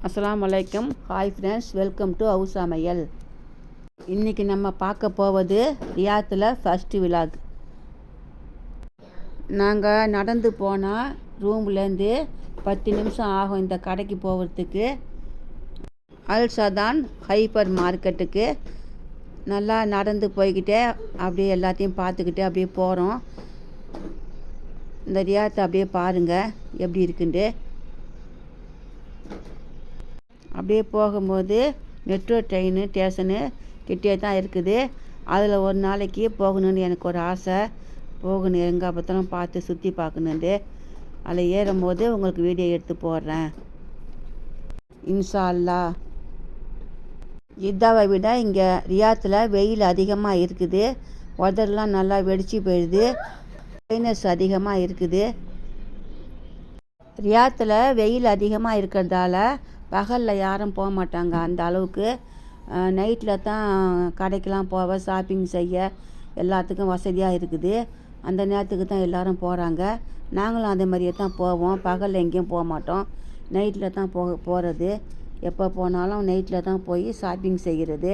அஸ்ஸலாமு அலைக்கும். Hi friends, welcome to house சமையல். இன்றைக்கி நம்ம பார்க்க போவது ரியாத்தில் ஃபஸ்ட்டு விலாக். நாங்கள் நடந்து போனால் ரூம்லேருந்து 10 நிமிஷம் ஆகும் இந்த கடைக்கு போகிறதுக்கு. அல் சதான் ஹைப்பர் மார்க்கெட்டுக்கு நல்லா நடந்து போய்கிட்டே அப்படியே எல்லாத்தையும் பார்த்துக்கிட்டே அப்படியே போகிறோம். இந்த ரியாத்தை அப்படியே பாருங்கள் எப்படி இருக்குண்டு. அப்படியே போகும்போது மெட்ரோ ட்ரெயின் ஸ்டேஷனு கிட்டே தான் இருக்குது. அதில் ஒரு நாளைக்கு போகணுன்னு எனக்கு ஒரு ஆசை. போகணும், எங்கே பார்த்தாலும் பார்த்து சுற்றி பார்க்கணுண்டு. அதில் ஏறும்போது உங்களுக்கு வீடியோ எடுத்து போடுறேன் இன்ஷா அல்லாஹ். ஜித்தாவை விட இங்கே ரியாத்தில் வெயில் அதிகமாக இருக்குது. உதரெலாம் நல்லா வெடிச்சு போயிடுது. மைனஸ் அதிகமாக இருக்குது. ரியாத்தில் வெயில் அதிகமாக இருக்கிறதால பகலில் யாரும் போக மாட்டாங்க அந்த அளவுக்கு. நைட்டில் தான் கடைக்கெலாம் போக, ஷாப்பிங் செய்ய எல்லாத்துக்கும் வசதியாக இருக்குது. அந்த நேரத்துக்கு தான் எல்லோரும் போகிறாங்க. நாங்களும் அதே மாதிரியே தான் போவோம். பகலில் எங்கேயும் போக மாட்டோம். நைட்டில் தான் போகிறது. எப்போ போனாலும் நைட்டில் தான் போய் ஷாப்பிங் செய்கிறது.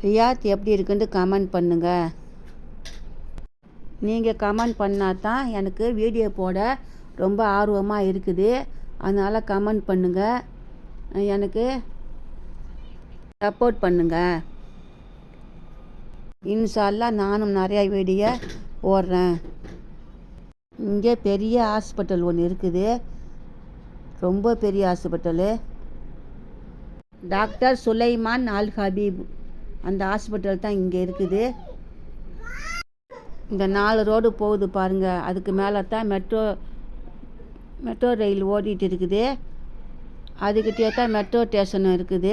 ரியாத் எப்படி இருக்குன்னு கமெண்ட் பண்ணுங்கள். நீங்கள் கமெண்ட் பண்ணால் தான் எனக்கு வீடியோ போட ரொம்ப ஆர்வமாக இருக்குது. அதனால் கமெண்ட் பண்ணுங்கள், எனக்கு சப்போர்ட் பண்ணுங்கள். இன்ஷா அல்லாஹ் நானும் நிறையா வீடியோ போடுறேன். இங்கே பெரிய ஹாஸ்பிட்டல் ஒன்று இருக்குது, ரொம்ப பெரிய ஹாஸ்பிட்டலு. டாக்டர் சுலைமான் அல் ஹபீப் அந்த ஹாஸ்பிட்டல் தான் இங்கே இருக்குது. இந்த 4 ரோடு போகுது பாருங்கள். அதுக்கு மேலே தான் மெட்ரோ ரயில் ஓடிட்டு இருக்குது. அதுக்கிட்டே தான் மெட்ரோ ஸ்டேஷனும் இருக்குது.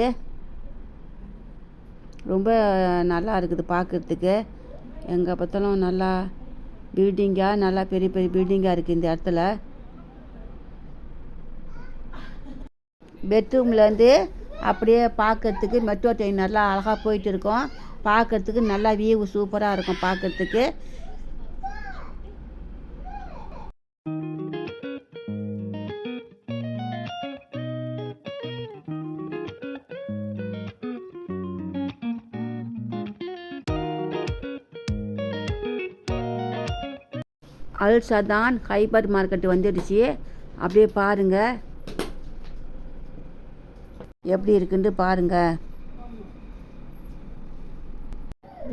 ரொம்ப நல்லா இருக்குது பார்க்குறதுக்கு. எங்கே பார்த்தாலும் நல்லா பில்டிங்காக, நல்லா பெரிய பெரிய பில்டிங்காக இருக்குது இந்த இடத்துல. பெட்ரூம்லேருந்து அப்படியே பார்க்குறதுக்கு மெட்ரோ ட்ரெயின் நல்லா அழகாக போயிட்டு இருக்கோம். பார்க்குறதுக்கு நல்லா வியூ சூப்பராக இருக்கும் பார்க்குறதுக்கு. அல் சதான் ஹைப்பர் மார்க்கெட் வந்துடுச்சு. அப்படியே பாருங்கள் எப்படி இருக்குன்னு பாருங்கள்.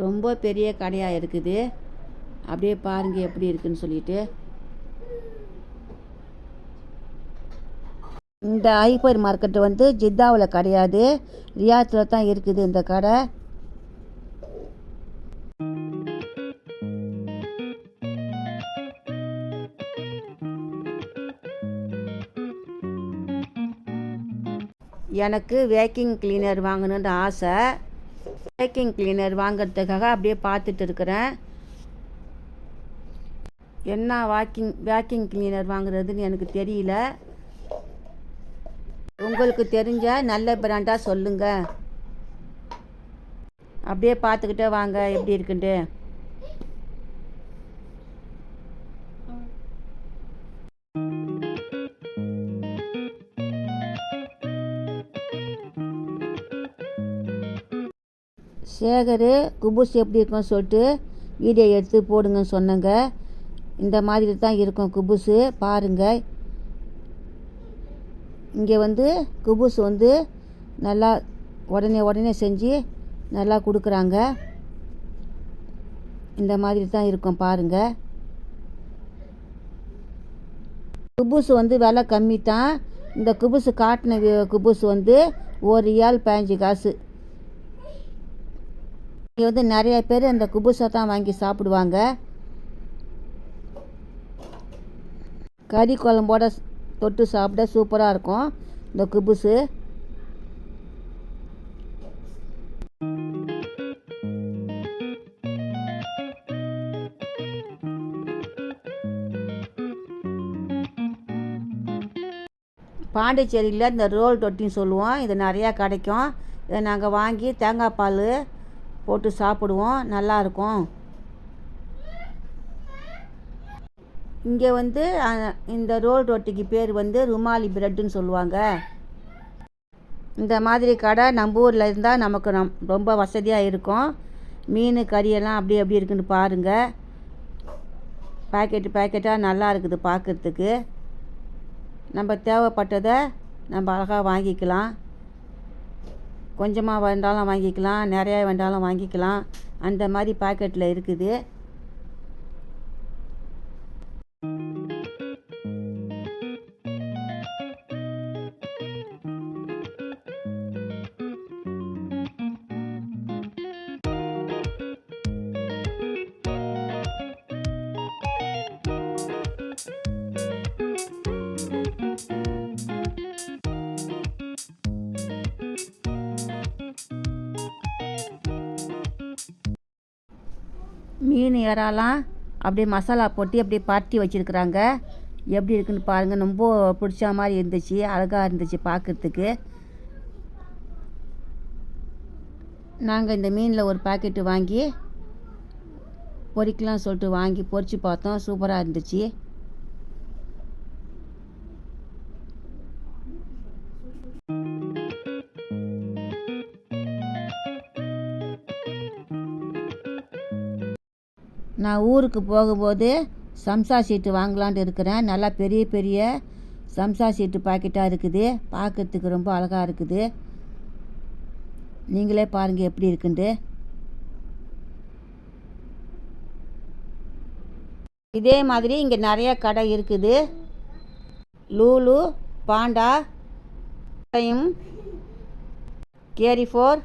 ரொம்ப பெரிய கடையாக இருக்குது. அப்படியே பாருங்கள் எப்படி இருக்குன்னு சொல்லிட்டு. இந்த ஹைப்பர் மார்க்கெட்டு வந்து ஜித்தாவில் கிடையாது, ரியாத்தில் தான் இருக்குது இந்த கடை. எனக்கு வேக்யூம் கிளீனர் வாங்கணுன்ற ஆசை. வேக்யூம் கிளீனர் வாங்கிறதுக்காக அப்படியே பார்த்துட்டு இருக்கிறேன். என்ன வேக்யூம் கிளீனர் வாங்குறதுன்னு எனக்கு தெரியல. உங்களுக்கு தெரிஞ்ச நல்ல பிராண்டாக சொல்லுங்கள். அப்படியே பார்த்துக்கிட்டே வாங்க எப்படி இருக்குன்ட்டு. சேகர் குபூஸ் எப்படி இருக்குன்னு சொல்லிட்டு வீடியோ எடுத்து போடுங்கன்னு சொன்னங்க. இந்த மாதிரி தான் இருக்கும் குபூஸு பாருங்கள். இங்கே வந்து குபூஸ் வந்து நல்லா உடனே செஞ்சு நல்லா கொடுக்குறாங்க. இந்த மாதிரி தான் இருக்கும் பாருங்கள். குபூஸ் வந்து விலை கம்மி தான். இந்த குபூஸ் காட்டின குபூஸ் வந்து ஒரு ரியால் 15 காசு. இங்கே வந்து நிறைய பேர் அந்த குபூஸை தான் வாங்கி சாப்பிடுவாங்க. கறி குழம்போட தொட்டு சாப்பிட சூப்பராக இருக்கும் இந்த குபூஸு. பாண்டிச்சேரியில் இந்த ரோல் தொட்டின்னு சொல்லுவோம். இது நிறையா கிடைக்கும். இதை நாங்கள் வாங்கி தேங்காய் பால் போட்டு சாப்பிடுவோம், நல்லாயிருக்கும். இங்கே வந்து இந்த ரோல் ரொட்டிக்கு பேர் வந்து ருமாலி பிரெட்டுன்னு சொல்லுவாங்க. இந்த மாதிரி கடை நம்ம ஊரில் இருந்தால் நமக்கு ரொம்ப வசதியாக இருக்கும். மீன் கறியெல்லாம் அப்படி இருக்குன்னு பாருங்கள். பேக்கெட்டாக நல்லா இருக்குது பார்க்குறதுக்கு. நம்ம தேவைப்பட்டதை நம்ம அழகாக வாங்கிக்கலாம். கொஞ்சமாக வேண்டாலும் வாங்கிக்கலாம், நிறையா வேண்டாலும் வாங்கிக்கலாம். அந்த மாதிரி பாக்கெட்டில் இருக்குது. மீன் இறாலாம் அப்படியே மசாலா போட்டு அப்படியே பரட்டி வச்சுருக்குறாங்க. எப்படி இருக்குன்னு பாருங்கள். ரொம்ப பிடிச்ச மாதிரி இருந்துச்சு, அழகாக இருந்துச்சு பார்க்குறதுக்கு. நாங்கள் இந்த மீனில் ஒரு பாக்கெட்டு வாங்கி பொரிக்கலாம் சொல்லிட்டு வாங்கி பொரித்து பார்த்தோம். சூப்பராக இருந்துச்சு. நான் ஊருக்கு போகும்போது சம்சா சீட்டு வாங்கலான்ட்டு இருக்கிறேன். நல்லா பெரிய பெரிய சம்சா சீட்டு பாக்கெட்டாக இருக்குது. பார்க்குறதுக்கு ரொம்ப அழகாக இருக்குது. நீங்களே பாருங்கள் எப்படி இருக்குன்ட்டு. இதே மாதிரி இங்கே நிறைய கடை இருக்குது. லூலு, பாண்டா, கேரிஃபோர்,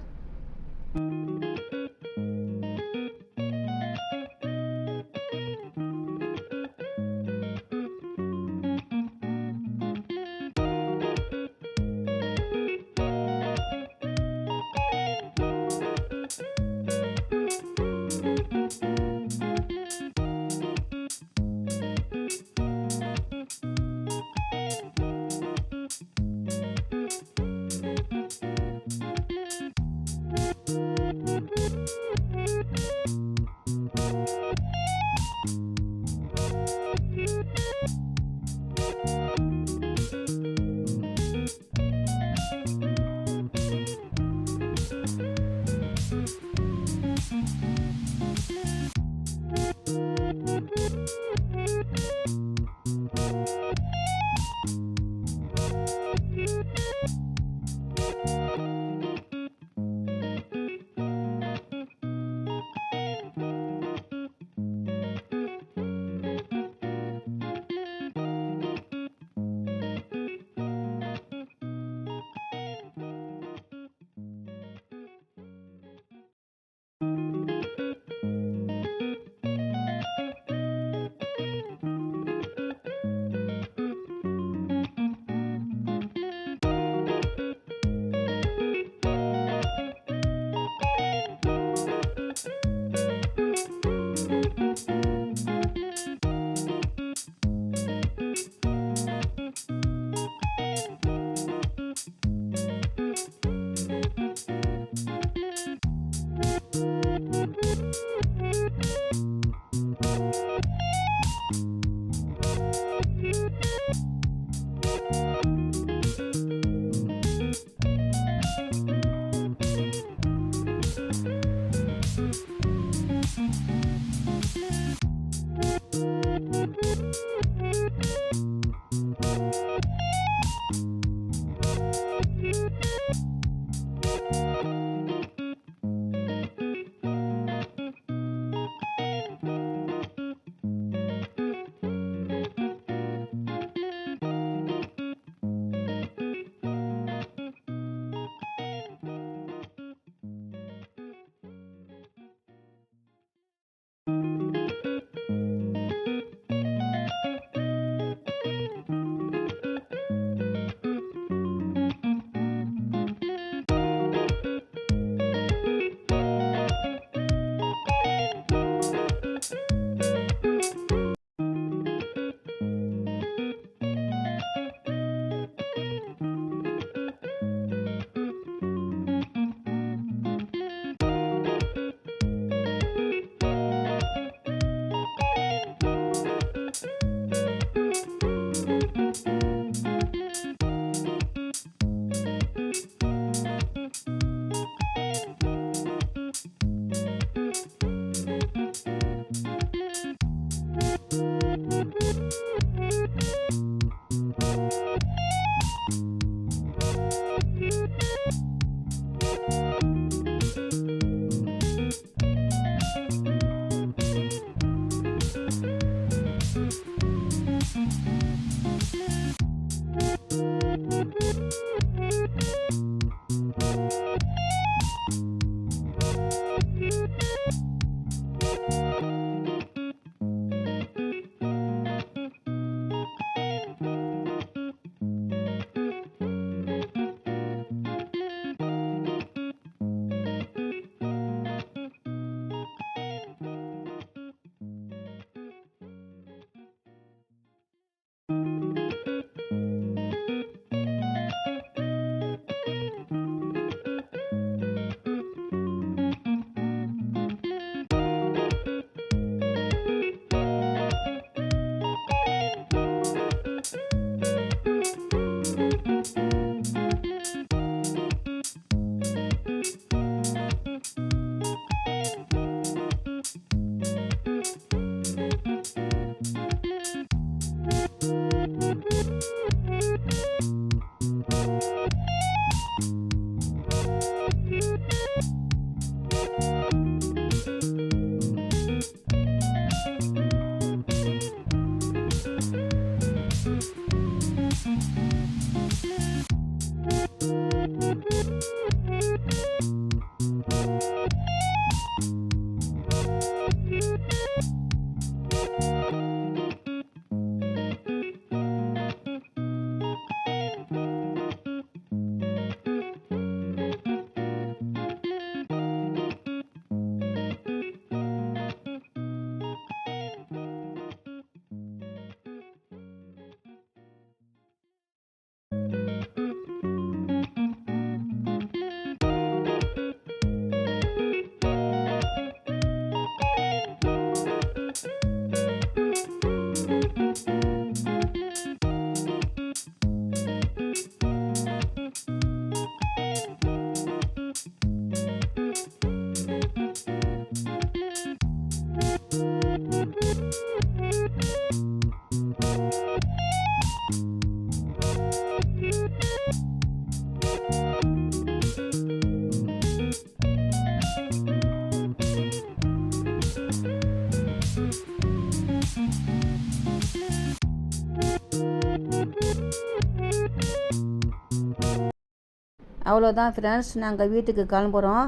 அவ்வளோதான் ஃப்ரெண்ட்ஸ், நாங்கள் வீட்டுக்கு கிளம்புறோம்.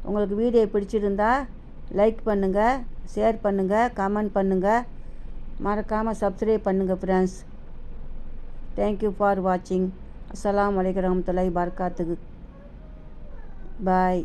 உங்களுக்கு வீடியோ பிடிச்சிருந்தா லைக் பண்ணுங்கள், ஷேர் பண்ணுங்கள், கமெண்ட் பண்ணுங்கள், மறக்காமல் சப்ஸ்கிரைப் பண்ணுங்கள் ஃப்ரெண்ட்ஸ். தேங்க்யூ ஃபார் வாட்சிங். அஸ்ஸலாமு அலைக்கும் வரஹ்மத்துல்லாஹி வபரகாத்துஹு. பாய்.